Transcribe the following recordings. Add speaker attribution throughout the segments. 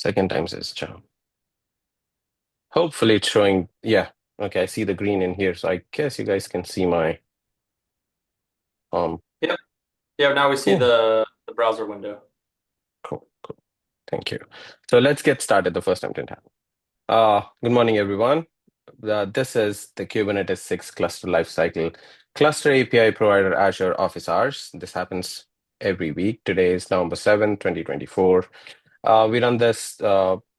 Speaker 1: Second time's his charm. Hopefully it's showing. Yeah. Okay, I see the green in here, so I guess you guys can see my um.
Speaker 2: Yep. Yeah, now we see
Speaker 1: Yeah.
Speaker 2: the browser window.
Speaker 1: Cool. Cool. Thank you. So let's get started. The first time didn't happen. Good morning, everyone. This is the Kubernetes 6 cluster lifecycle. Cluster API provider Azure Office Hours. This happens every week. Today is November 7th, 2024. We run this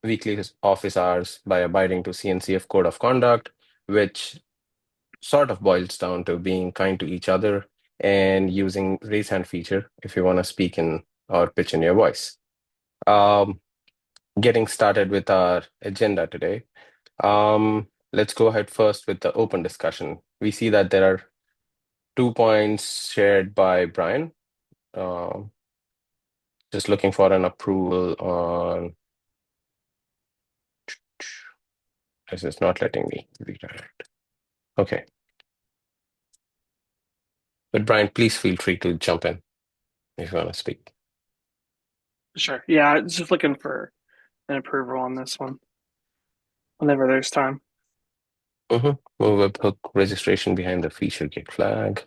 Speaker 1: weekly office hours by abiding to CNCF Code of Conduct, which sort of boils down to being kind to each other and using raise hand feature if you want to speak in or pitch in your voice. Um, Getting started with our agenda today. Let's go ahead first with the open discussion. We see that there are 2 points shared by Brian. Um, just looking for an approval on. This is not letting me redirect. Okay. But Brian, please feel free to jump in if you want to speak.
Speaker 3: Sure. Yeah, just looking for an approval on this one whenever there's time.
Speaker 1: Move webhook registration behind the feature gate flag.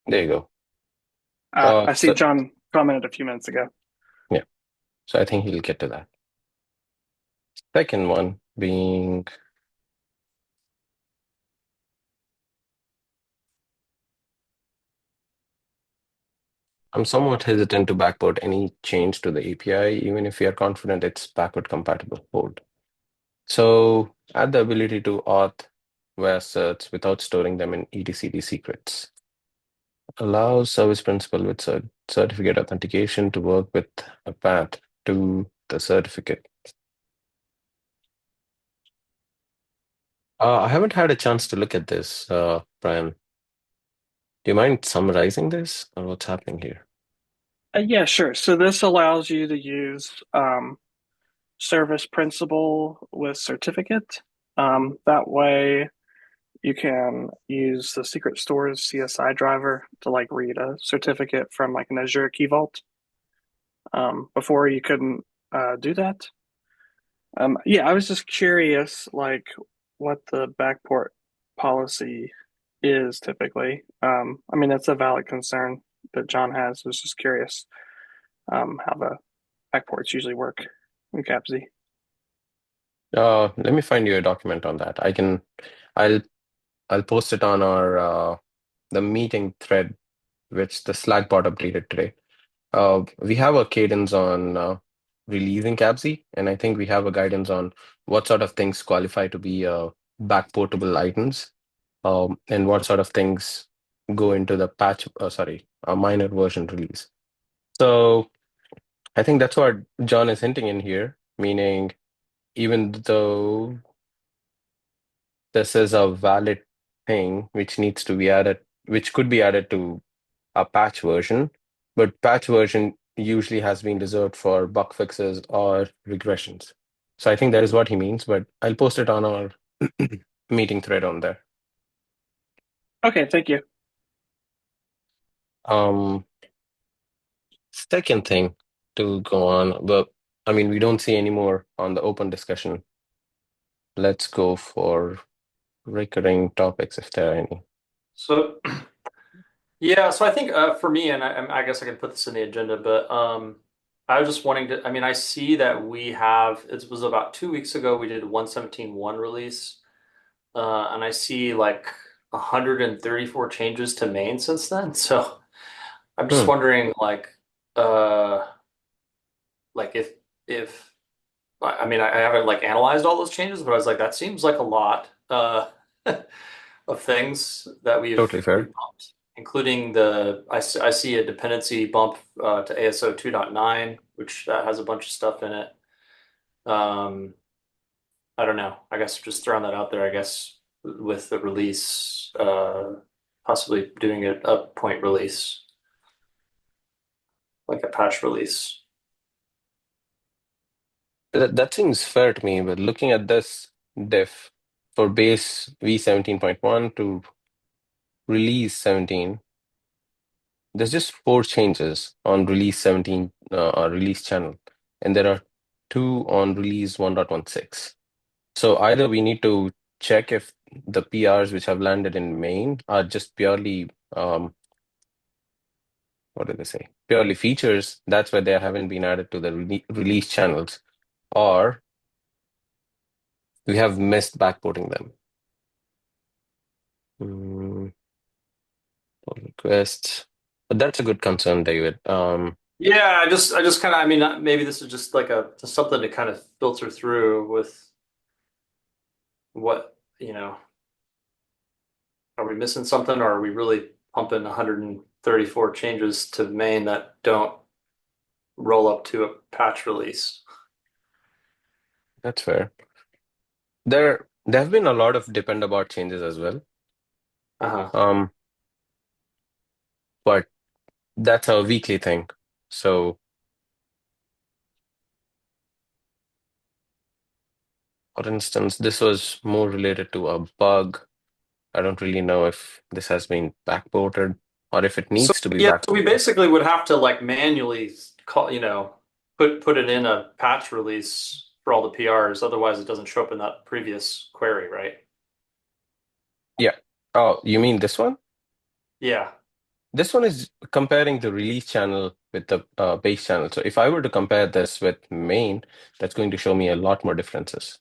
Speaker 1: There you go.
Speaker 3: I see
Speaker 1: So
Speaker 3: John commented a few minutes ago.
Speaker 1: yeah, so I think he'll get to that. Second one being I'm somewhat hesitant to backport any change to the API, even if we are confident it's backward compatible code. So add the ability to auth via certs without storing them in etcd secrets. Allows service principal with certificate authentication to work with a path to the certificate. I haven't had a chance to look at this, Brian. Do you mind summarizing this or what's happening here?
Speaker 3: Yeah, sure. So this allows you to use service principal with certificate. That way you can use the secret stores CSI driver to like read a certificate from like an Azure Key Vault. Before you couldn't do that. Yeah, I was just curious, like what the backport policy is typically. I mean, that's a valid concern that John has. I was just curious how the backports usually work in CAPZ.
Speaker 1: Let me find you a document on that. I'll I'll post it on our the meeting thread, which the Slack bot updated today. We have a cadence on releasing CAPZ, and I think we have a guidance on what sort of things qualify to be backportable items, and what sort of things go into the a minor version release. So I think that's what John is hinting in here, meaning even though this is a valid thing which needs to be added, which could be added to a patch version, but patch version usually has been reserved for bug fixes or regressions. So I think that is what he means, but I'll post it on our meeting thread on there.
Speaker 3: Okay, thank you.
Speaker 1: Um, Second thing to go on, but I mean, we don't see any more on the open discussion. Let's go for recurring topics if there are any.
Speaker 2: So yeah, so I think for me, and I guess I can put this in the agenda, but I was just wanting to. I mean, I see that we have. It was about 2 weeks ago we did 117.1 release, and I see like 134 changes to main since then. So I'm just
Speaker 1: Hmm,
Speaker 2: wondering, uh, like if I mean, I haven't like analyzed all those changes, but I was like, that seems like a lot of things that
Speaker 1: totally
Speaker 2: we've
Speaker 1: fair.
Speaker 2: bumped, including I see a dependency bump to ASO 2.9, which that has a bunch of stuff in it. Um, I don't know. I guess just throwing that out there. I guess with the release, possibly doing a point release, like a patch release.
Speaker 1: That seems fair to me, but looking at this diff for base V17.1 to release 17, there's just four changes on release 17 release channel, and there are two on release 1.16. So either we need to check if the PRs which have landed in main are just purely what do they say? Purely features. That's why they haven't been added to the release channels, or we have missed backporting them. Mm, pull requests. But that's a good concern, David.
Speaker 2: Yeah, I just kind of, maybe this is just like something to kind of filter through with what, are we missing something or are we really pumping 134 changes to main that don't roll up to a patch release?
Speaker 1: That's fair. There have been a lot of depend about changes as well.
Speaker 2: Uh-huh.
Speaker 1: Um, but that's a weekly thing. So, for instance, this was more related to a bug. I don't really know if this has been backported or if it
Speaker 2: So
Speaker 1: needs to be
Speaker 2: yeah, so we
Speaker 1: backported.
Speaker 2: basically would have to like manually call, put it in a patch release for all the PRs. Otherwise, it doesn't show up in that previous query, right?
Speaker 1: Yeah. Oh, you mean this one?
Speaker 2: Yeah.
Speaker 1: This one is comparing the release channel with the base channel. So if I were to compare this with main, that's going to show me a lot more differences.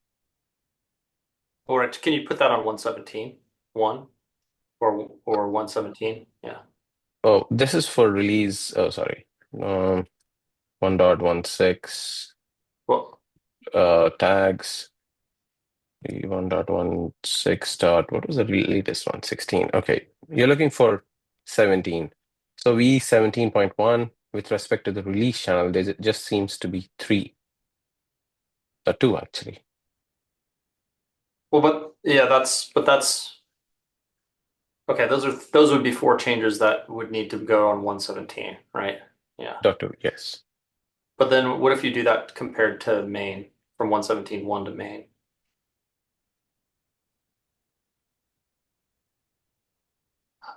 Speaker 2: Or can you put that on 117, 1 or 117? Yeah.
Speaker 1: Oh, this is for release. Oh, sorry. 1.16
Speaker 2: Well,
Speaker 1: tags. 1.16 dot, what was the latest one? 16. Okay. You're looking for 17. So we 17.1 with respect to the release channel, there just seems to be three, or two actually.
Speaker 2: well, but yeah, that's okay. Those would be four changes that would need to go on 117, right? Yeah.
Speaker 1: Dot two, yes.
Speaker 2: But then what if you do that compared to main from 117 1 to main?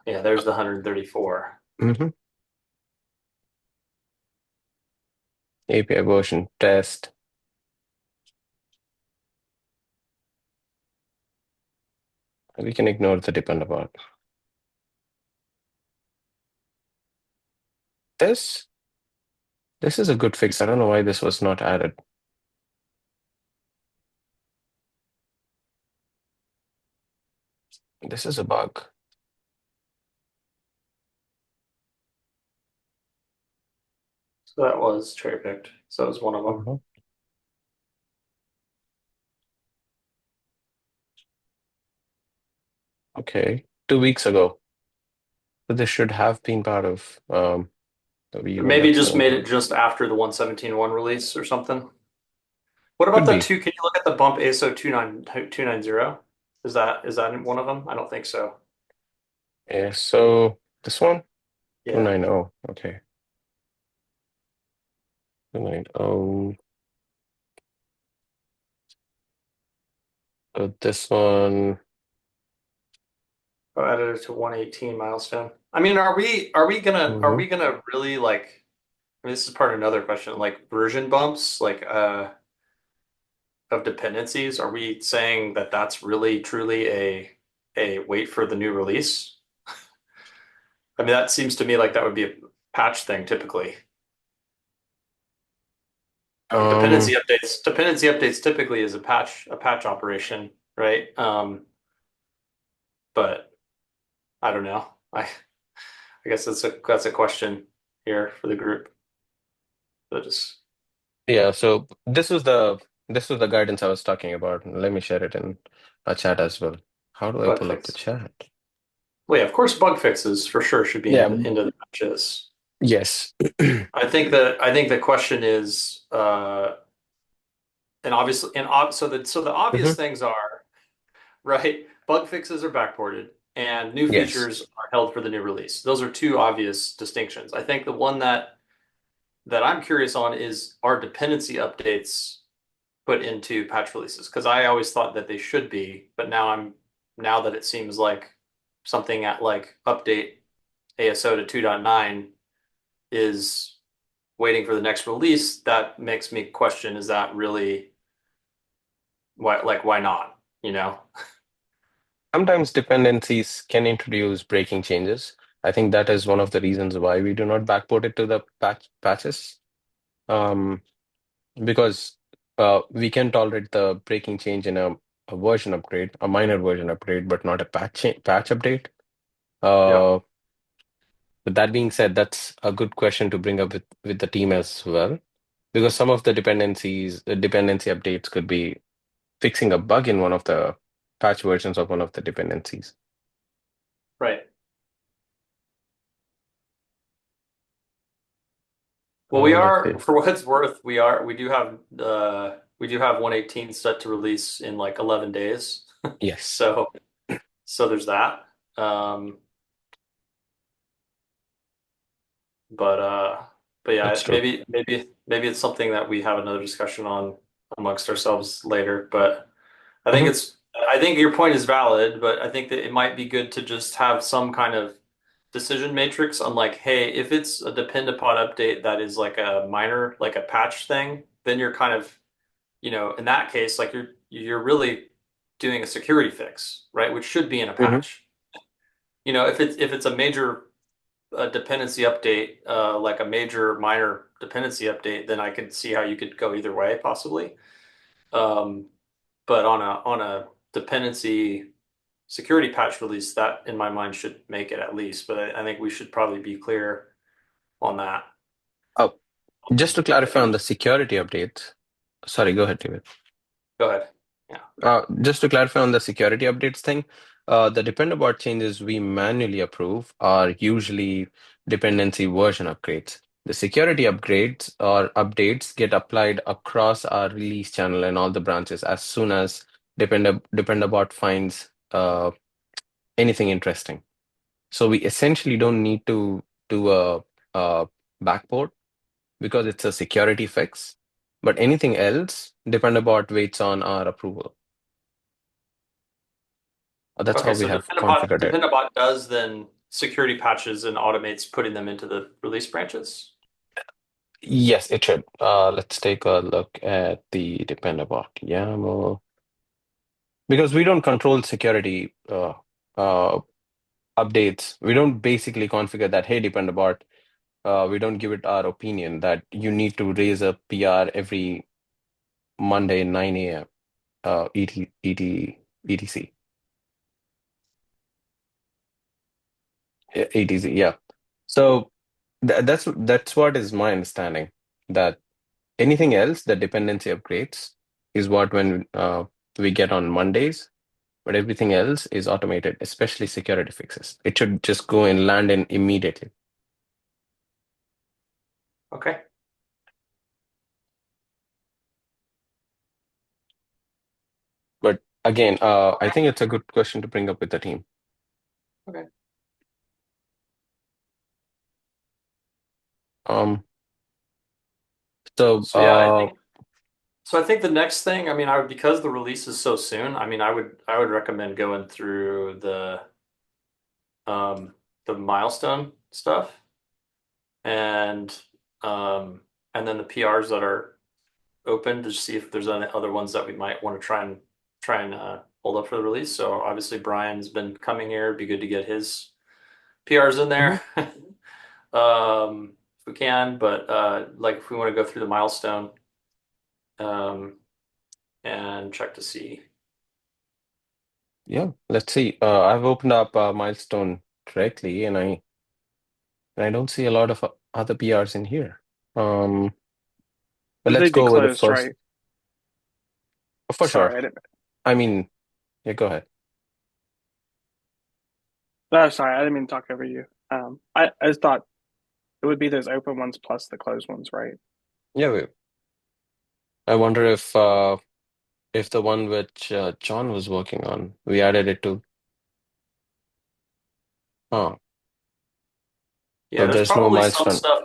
Speaker 2: Yeah, there's the 134.
Speaker 1: Mm-hmm. API version test. We can ignore the depend about. This this is a good fix. I don't know why this was not added. This is a bug.
Speaker 2: So that was cherry picked. So that was one of them.
Speaker 1: Mhm. Okay, 2 weeks ago. So this should have been part of the
Speaker 2: Maybe just made it
Speaker 1: V1.17.
Speaker 2: just after the 117 1 release or something. What about
Speaker 1: Could
Speaker 2: the
Speaker 1: be.
Speaker 2: two? Can you look at the bump ASO 290? Is that one of them? I don't think so.
Speaker 1: Yeah, so this one,
Speaker 2: Yeah.
Speaker 1: 290. Okay. 290. This one.
Speaker 2: Oh, added it to 118 milestone. Are we gonna really like this is part of another question, like version bumps, like of dependencies. Are we saying that that's really truly a wait for the new release? That seems to me like that would be a patch thing typically. Like
Speaker 1: Um,
Speaker 2: dependency updates typically is a patch operation, right? But I don't know. I guess that's a question here for the group. But just
Speaker 1: yeah, so this was the guidance I was talking about. Let me share it in a chat as well. How do I
Speaker 2: bug
Speaker 1: pull up the
Speaker 2: fix.
Speaker 1: chat?
Speaker 2: Well, yeah, of course, bug fixes for sure should be
Speaker 1: Yeah,
Speaker 2: into the patches.
Speaker 1: yes.
Speaker 2: I think the question is, and obviously, so the obvious
Speaker 1: Hmm.
Speaker 2: things are right. Bug fixes are backported, and new
Speaker 1: Yes.
Speaker 2: features are held for the new release. Those are two obvious distinctions. I think the one that I'm curious on is are dependency updates put into patch releases? Because I always thought that they should be, but now that it seems like something at like update ASO to 2.9 is waiting for the next release, that makes me question, is that really why not? You know?
Speaker 1: Sometimes dependencies can introduce breaking changes. I think that is one of the reasons why we do not backport it to the patches. Um, because we can tolerate the breaking change in a version upgrade, a minor version upgrade, but not a patch update.
Speaker 2: Yeah.
Speaker 1: Uh, with that being said, that's a good question to bring up with the team as well, because some of the dependency updates could be fixing a bug in one of the patch versions of one of the dependencies.
Speaker 2: Right. Well, we
Speaker 1: Let's
Speaker 2: are,
Speaker 1: see.
Speaker 2: for what it's worth, we do have 118 set to release in like 11 days.
Speaker 1: Yes,
Speaker 2: So there's that. Um, but uh but
Speaker 1: that's
Speaker 2: yeah,
Speaker 1: true.
Speaker 2: maybe it's something that we have another discussion on amongst ourselves later. But
Speaker 1: Mhm.
Speaker 2: I think your point is valid, but I think that it might be good to just have some kind of decision matrix on like, hey, if it's a depend upon update that is like a minor, like a patch thing, then you're kind of, in that case, like you're really doing a security fix, right? Which should be in a
Speaker 1: Mhm.
Speaker 2: patch. If it's a major dependency update, like a major minor dependency update, then I could see how you could go either way possibly. Um, but on a dependency security patch release, that in my mind should make it at least. But I think we should probably be clear on that.
Speaker 1: Oh, just to clarify on the security updates. Sorry, go ahead, David.
Speaker 2: Go ahead. Yeah.
Speaker 1: Just to clarify on the security updates thing, the dependabot changes we manually approve are usually dependency version upgrades. The security upgrades or updates get applied across our release channel and all the branches as soon as dependabot finds anything interesting. So we essentially don't need to do a backport because it's a security fix. But anything else, dependabot waits on our approval. That's how
Speaker 2: Okay,
Speaker 1: we
Speaker 2: so
Speaker 1: have
Speaker 2: Dependabot
Speaker 1: configured it.
Speaker 2: Dependabot does then security patches and automates putting them into the release branches.
Speaker 1: Yes, it should. Let's take a look at the dependabot YAML because we don't control security uh, updates. We don't basically configure that, hey, dependabot. We don't give it our opinion that you need to raise a PR every Monday 9 a.m. ETC, ETC, yeah. So that's what is my understanding that anything else, the dependency upgrades is what when we get on Mondays, but everything else is automated, especially security fixes. It should just go and land in immediately.
Speaker 2: Okay.
Speaker 1: But again, I think it's a good question to bring up with the team.
Speaker 2: Okay.
Speaker 1: Um, so
Speaker 2: So yeah, I think the next thing, I mean, because the release is so soon, I mean, I would recommend going through um the milestone stuff and um and then the PRs that are open to see if there's any other ones that we might want to try and hold up for the release. So obviously Brian's been coming here. It'd be good to get his PRs in
Speaker 1: mhm.
Speaker 2: there. If we can, but like if we want to go through the milestone um and check to see.
Speaker 1: Yeah, let's see. I've opened up Milestone directly, and I don't see a lot of other PRs in here. Um, but let's
Speaker 3: They'd be
Speaker 1: go with the
Speaker 3: closed,
Speaker 1: first
Speaker 3: right?
Speaker 1: for sure.
Speaker 3: Sorry, I didn't.
Speaker 1: I mean, yeah, go ahead.
Speaker 3: No, sorry, I didn't mean to talk over you. I just thought it would be those open ones plus the closed ones, right?
Speaker 1: Yeah, I wonder if the one which John was working on, we added it to. Oh,
Speaker 2: Yeah,
Speaker 1: so
Speaker 2: there's
Speaker 1: there's no
Speaker 2: probably some
Speaker 1: milestone.
Speaker 2: stuff.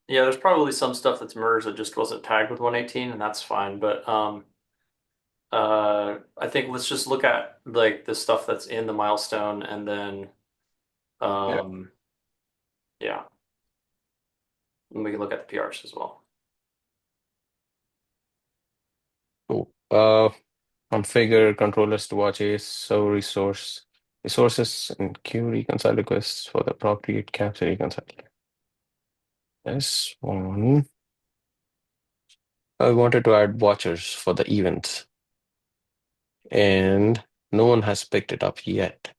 Speaker 2: Yeah, there's probably some stuff that's merged that just wasn't tagged with 118, and that's fine. But I think let's just look at like the stuff that's in the milestone, and then
Speaker 1: Yeah.
Speaker 2: Um, yeah, and we can look at the PRs as well.
Speaker 1: Cool. Configure controllers to watch ASO resources and queue reconcile requests for the appropriate capture reconcile. This one, I wanted to add watchers for the events, and no one has picked it up yet.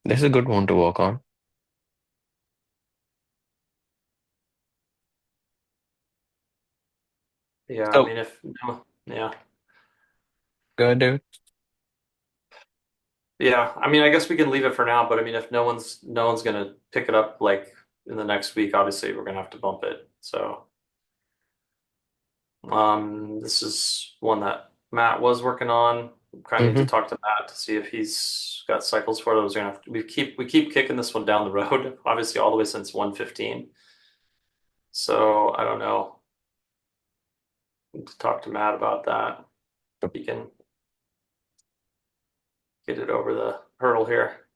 Speaker 1: This is a good one to work on.
Speaker 2: Yeah, I
Speaker 1: So,
Speaker 2: mean, yeah,
Speaker 1: go ahead, David.
Speaker 2: yeah. I mean, I guess we can leave it for now. But I mean, if no one's gonna pick it up like in the next week, obviously we're gonna have to bump it. So, this is one that Matt was working on. Kind of need to
Speaker 1: Mm-hmm.
Speaker 2: talk to Matt to see if he's got cycles for those. We're gonna have to, we keep kicking this one down the road, obviously all the way since 115. So I don't know. Need to talk to Matt about that. He can get it over the hurdle here.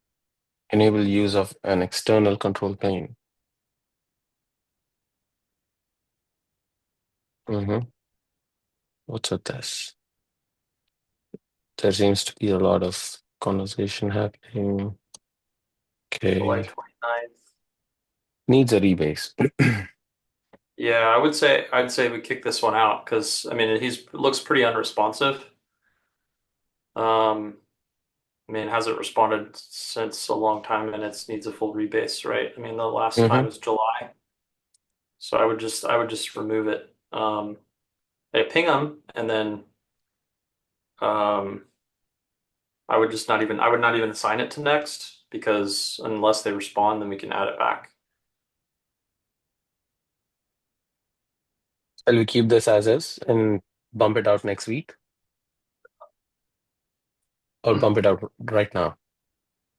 Speaker 1: Enable use of an external control plane. Mm-hmm. What's with this? There seems to be a lot of conversation happening.
Speaker 2: July
Speaker 1: Okay.
Speaker 2: 29th.
Speaker 1: Needs a rebase.
Speaker 2: Yeah, I'd say we kick this one out because I mean looks pretty unresponsive. Um, I mean, hasn't responded since a long time and it needs a full rebase, right? I mean, the last time
Speaker 1: Mm-hmm.
Speaker 2: was July. So I would just remove it. They ping them and then um I would not even assign it to next because unless they respond, then we can add it back.
Speaker 1: Shall we keep this as is and bump it out next week or bump it out right now?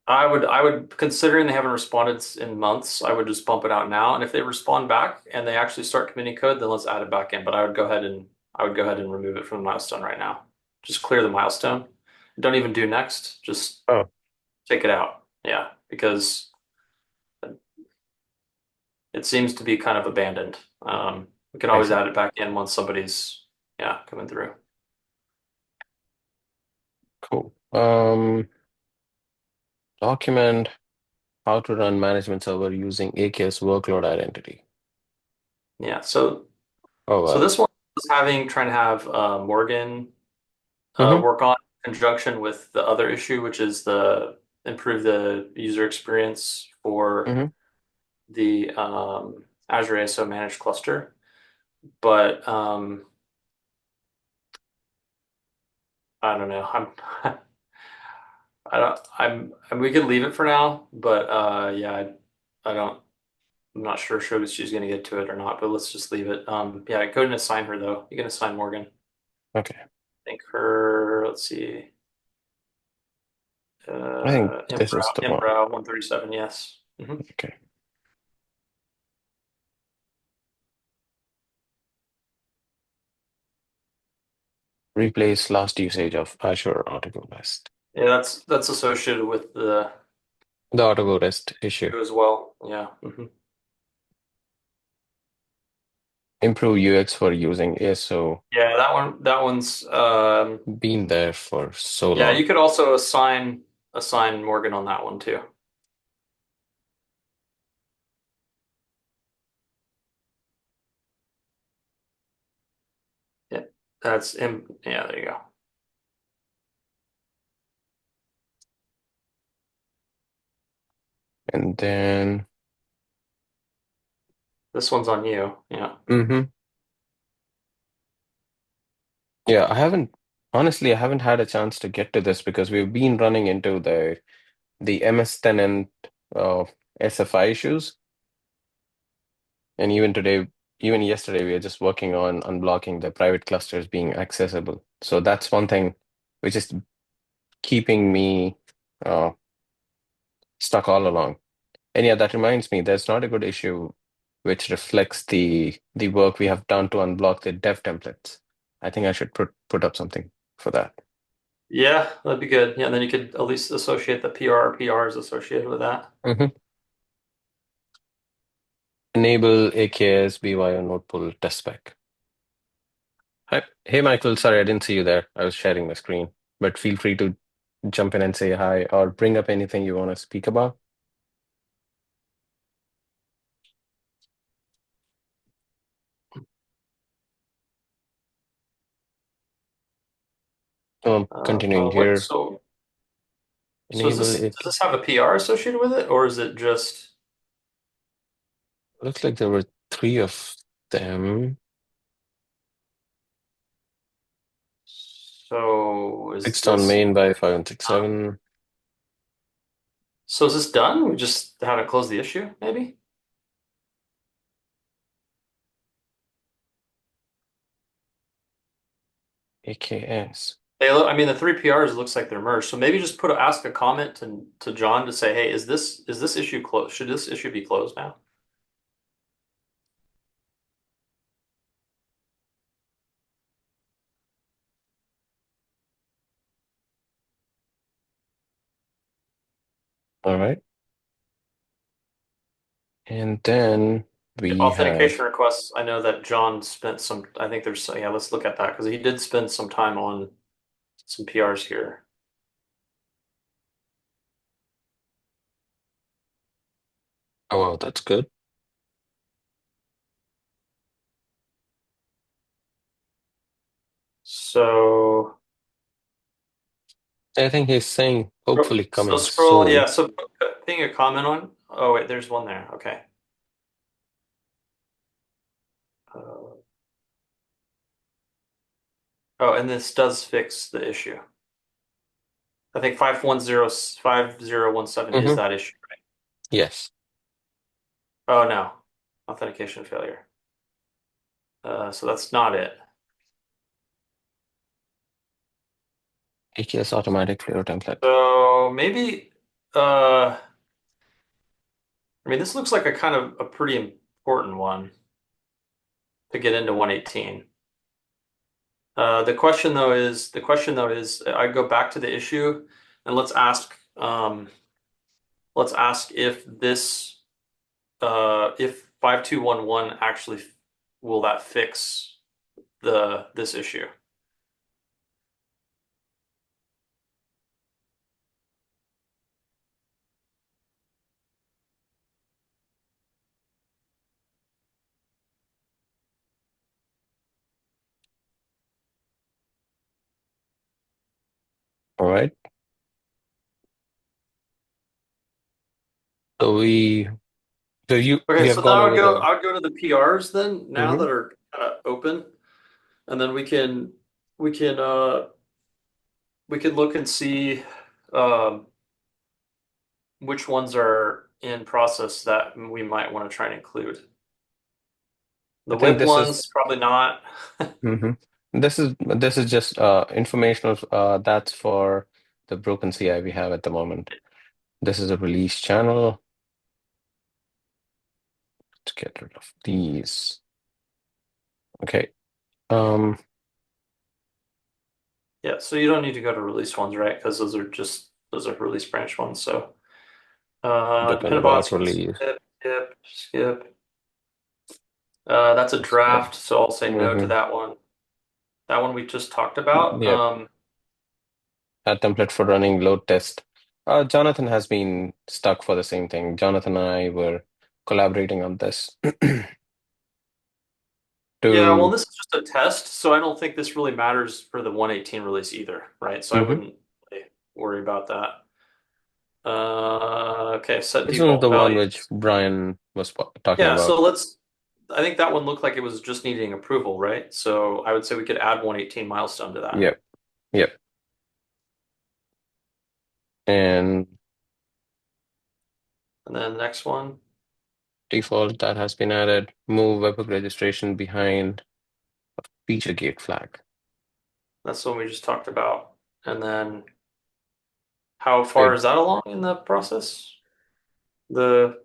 Speaker 2: I would considering they haven't responded in months, I would just bump it out now. And if they respond back and they actually start committing code, then let's add it back in. But I would go ahead and remove it from the milestone right now. Just clear the milestone. Don't even do next. Just
Speaker 1: Oh,
Speaker 2: take it out. Yeah, because it seems to be kind of abandoned. We can
Speaker 1: I
Speaker 2: always
Speaker 1: see.
Speaker 2: add it back in once somebody's coming through.
Speaker 1: Cool. Document how to run management server using AKS workload identity.
Speaker 2: Yeah. So
Speaker 1: Oh, well.
Speaker 2: this one was trying to have Morgan
Speaker 1: Mm-hmm.
Speaker 2: work on in conjunction with the other issue, which is the improve the user experience for
Speaker 1: Mm-hmm.
Speaker 2: the Azure ASO managed cluster. But I don't know. I don't. We can leave it for now. But yeah, I don't. I'm not sure she's going to get to it or not. But let's just leave it. Yeah, go ahead and assign her though. You can assign Morgan.
Speaker 1: Okay.
Speaker 2: I think her. Let's see.
Speaker 1: I think this is
Speaker 2: Imbrow,
Speaker 1: the one.
Speaker 2: Imbrow 137. Yes.
Speaker 1: Okay. Replace last usage of Azure Autogo REST.
Speaker 2: Yeah, that's associated with the
Speaker 1: The Autogo REST issue.
Speaker 2: as well. Yeah.
Speaker 1: Improve UX for using ASO.
Speaker 2: Yeah, that one's
Speaker 1: Been there for so
Speaker 2: yeah,
Speaker 1: long.
Speaker 2: you could also assign Morgan on that one too. Yeah. That's him. Yeah, there you go.
Speaker 1: And then,
Speaker 2: This one's on you. Yeah.
Speaker 1: mm-hmm. Yeah, honestly, I haven't had a chance to get to this because we've been running into the MS tenant SFI issues. And even yesterday, we were just working on unblocking the private clusters being accessible. So that's one thing which is keeping me uh, stuck all along. And yeah, that reminds me, there's not a good issue which reflects the work we have done to unblock the dev templates. I think I should put up something for that.
Speaker 2: Yeah, that'd be good. Yeah, and then you could at least associate the PR or PRs associated with that.
Speaker 1: Mhm. Enable AKS BYO node pull test spec. Hi. Hey, Michael. Sorry, I didn't see you there. I was sharing my screen, but feel free to jump in and say hi or bring up anything you want to speak about. Continuing
Speaker 2: What?
Speaker 1: here.
Speaker 2: So is
Speaker 1: Enable
Speaker 2: this
Speaker 1: it.
Speaker 2: does this have a PR associated with it, or is it just
Speaker 1: Looks like there were three of them.
Speaker 2: so is
Speaker 1: Fixed on
Speaker 2: this
Speaker 1: main by 5 and
Speaker 2: done?
Speaker 1: 6 7.
Speaker 2: So is this done? We just haven't closed the issue, maybe?
Speaker 1: AKS.
Speaker 2: Hey, look, I mean the three PRs looks like they're merged. So maybe just ask a comment to John to say, hey, is this issue closed? Should this issue be closed now?
Speaker 1: All right. And then we have,
Speaker 2: Authentication requests. I know that John spent some, I think there's, yeah, let's look at that because he did spend some time on some PRs here.
Speaker 1: oh, well, that's good.
Speaker 2: So,
Speaker 1: I think he's saying hopefully
Speaker 2: so
Speaker 1: coming
Speaker 2: scroll, yeah,
Speaker 1: soon.
Speaker 2: so putting a comment on, oh wait, there's one there. Okay. Uh, oh, and this does fix the issue. I think 5105017 is
Speaker 1: Hmm.
Speaker 2: that issue.
Speaker 1: Yes.
Speaker 2: Oh no, authentication failure. So that's not it.
Speaker 1: AKS automatic clear template.
Speaker 2: So maybe, uh, I mean, this looks like a kind of a pretty important one to get into 118. The question though is, I go back to the issue and let's ask if if 5211 actually will that fix this issue?
Speaker 1: All right. So we
Speaker 2: Okay,
Speaker 1: have
Speaker 2: so then
Speaker 1: gone over the.
Speaker 2: I would go to the PRs then now
Speaker 1: Mhm.
Speaker 2: that are kind of open, and then we can we can look and see um, which ones are in process that we might want to try and include.
Speaker 1: I
Speaker 2: The
Speaker 1: think
Speaker 2: whip
Speaker 1: this is.
Speaker 2: ones, probably not.
Speaker 1: Mhm. This is just informational. That's for the broken CI we have at the moment. This is a release channel. Let's get rid of these. Okay. Um.
Speaker 2: Yeah, so you don't need to go to release ones, right? Because those are release branch ones. So
Speaker 1: Depend
Speaker 2: dependent
Speaker 1: about
Speaker 2: bots, you can
Speaker 1: release.
Speaker 2: skip. That's a
Speaker 1: Skip.
Speaker 2: draft, so I'll say no to
Speaker 1: Hmm.
Speaker 2: that one. That one we just talked about.
Speaker 1: Yep. A template for running load test. Jonathan has been stuck for the same thing. Jonathan and I were collaborating on this
Speaker 2: Yeah, well,
Speaker 1: to.
Speaker 2: this is just a test, so I don't think this really matters for the 118 release either, right? So I
Speaker 1: Mhm.
Speaker 2: wouldn't really worry about that. Okay, set
Speaker 1: This one is
Speaker 2: default
Speaker 1: the one which
Speaker 2: values.
Speaker 1: Brian was talking
Speaker 2: Yeah,
Speaker 1: about.
Speaker 2: so I think that one looked like it was just needing approval, right? So I would say we could add 118 milestone to that.
Speaker 1: Yep. Yep. And
Speaker 2: And then the next one,
Speaker 1: default that has been added. Move webhook registration behind feature gate flag.
Speaker 2: that's the one we just talked about. And then how far
Speaker 1: Wait,
Speaker 2: is that along in the process? The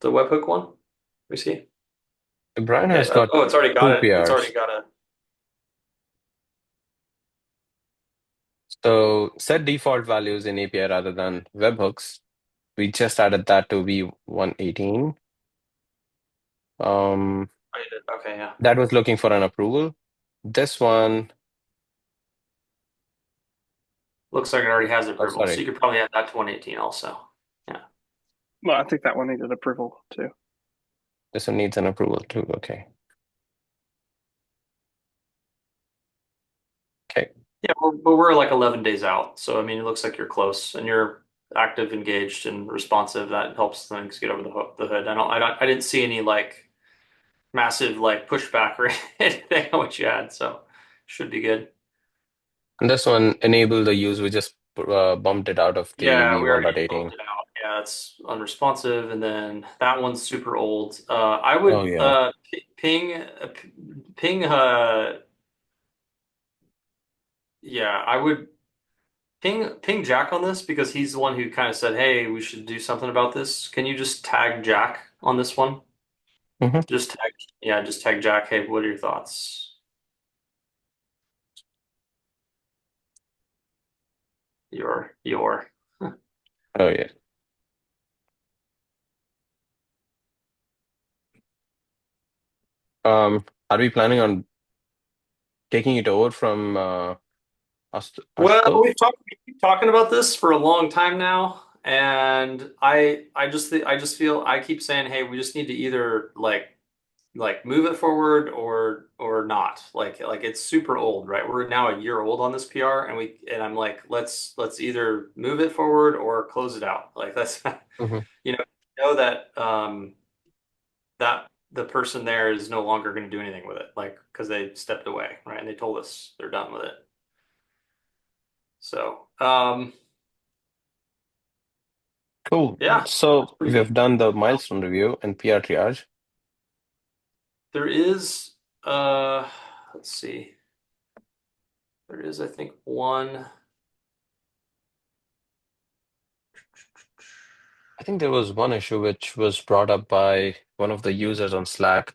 Speaker 2: the webhook one we see?
Speaker 1: Brian
Speaker 2: Okay.
Speaker 1: has got
Speaker 2: Oh, it's already got
Speaker 1: two
Speaker 2: it. It's already
Speaker 1: PRs.
Speaker 2: got a
Speaker 1: So set default values in API rather than webhooks. We just added that to V118. Um,
Speaker 2: Oh, you did. Okay, yeah.
Speaker 1: that was looking for an approval. This one,
Speaker 2: Looks like it already has
Speaker 1: oh,
Speaker 2: approval, so
Speaker 1: sorry,
Speaker 2: you could probably add that to 118 also. Yeah.
Speaker 3: Well, I think that one needed approval too.
Speaker 1: this one needs an approval too. Okay. Okay.
Speaker 2: Yeah, but we're like 11 days out. So, I mean, it looks like you're close and you're active, engaged, and responsive. That helps things get over the hood. I didn't see any like massive like pushback or anything on what you had. So, should be good.
Speaker 1: And this one enable the use. We just bumped it out of the
Speaker 2: Yeah, we already bumped
Speaker 1: V1.18.
Speaker 2: it out. Yeah, it's unresponsive. And then that one's super old. I
Speaker 1: Oh
Speaker 2: would
Speaker 1: yeah.
Speaker 2: ping, yeah, I would ping Jack on this because he's the one who kind of said, "Hey, we should do something about this." Can you just tag Jack on this one?
Speaker 1: Hmm.
Speaker 2: Just tag, yeah, just tag Jack. Hey, what are your thoughts? Your.
Speaker 1: Oh yeah. Are we planning on taking it over from
Speaker 2: Well,
Speaker 1: Ashutosh?
Speaker 2: we keep talking about this for a long time now, and I just feel I keep saying, "Hey, we just need to either like move it forward or not." Like it's super old, right? We're now a year old on this PR, and I'm like, let's either move it forward or close it out. Like that's
Speaker 1: Hmm.
Speaker 2: know that that the person there is no longer going to do anything with it, like because they stepped away, right? And they told us they're done with it. So
Speaker 1: Cool.
Speaker 2: yeah, that's
Speaker 1: So
Speaker 2: pretty
Speaker 1: we
Speaker 2: good.
Speaker 1: have done the milestone review and PR triage.
Speaker 2: There is let's see. There is, I think, one.
Speaker 1: I think there was one issue which was brought up by one of the users on Slack.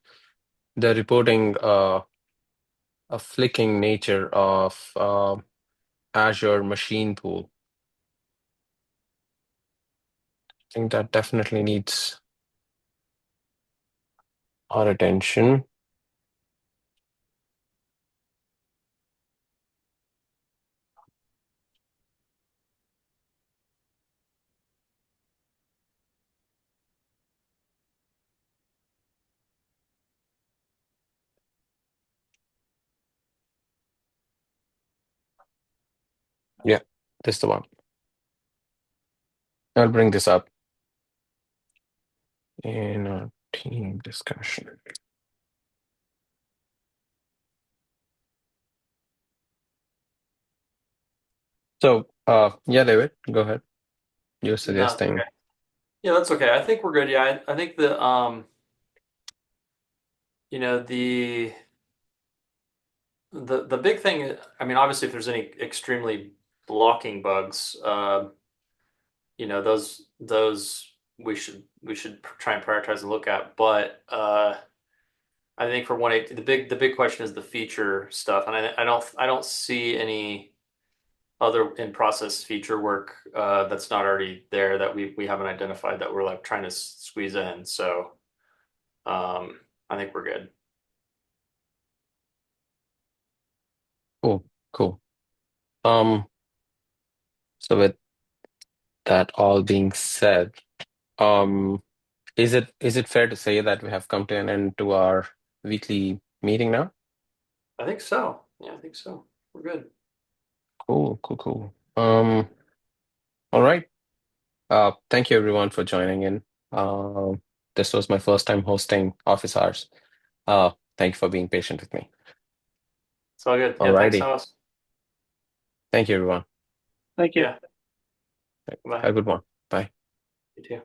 Speaker 1: They're reporting a flicking nature of Azure machine pool. I think that definitely needs our attention. Yeah, this is the one. I'll bring this up in our team discussion. So, yeah, David, go ahead. You're
Speaker 2: No, it's okay.
Speaker 1: suggesting.
Speaker 2: Yeah, that's okay. I think we're good. Yeah, I think the the big thing, I mean, obviously if there's any extremely blocking bugs, those we should try and prioritize and look at. But I think for 180, the big question is the feature stuff, and I don't see any other in process feature work that's not already there that we haven't identified that we're like trying to squeeze in. So I think we're good.
Speaker 1: Cool, cool. Um, so with that all being said, um, is it fair to say that we have come to an end to our weekly meeting now?
Speaker 2: I think so. Yeah, I think so. We're good.
Speaker 1: Cool, cool, cool. All right. Thank you everyone for joining in. This was my first time hosting office hours. Thank you for being patient with me.
Speaker 2: It's all good.
Speaker 1: All
Speaker 2: Yeah, thanks,
Speaker 1: righty.
Speaker 2: Alice.
Speaker 1: Thank you, everyone.
Speaker 3: Thank you.
Speaker 2: Yeah, bye.
Speaker 1: Have a good one. Bye.
Speaker 2: You too.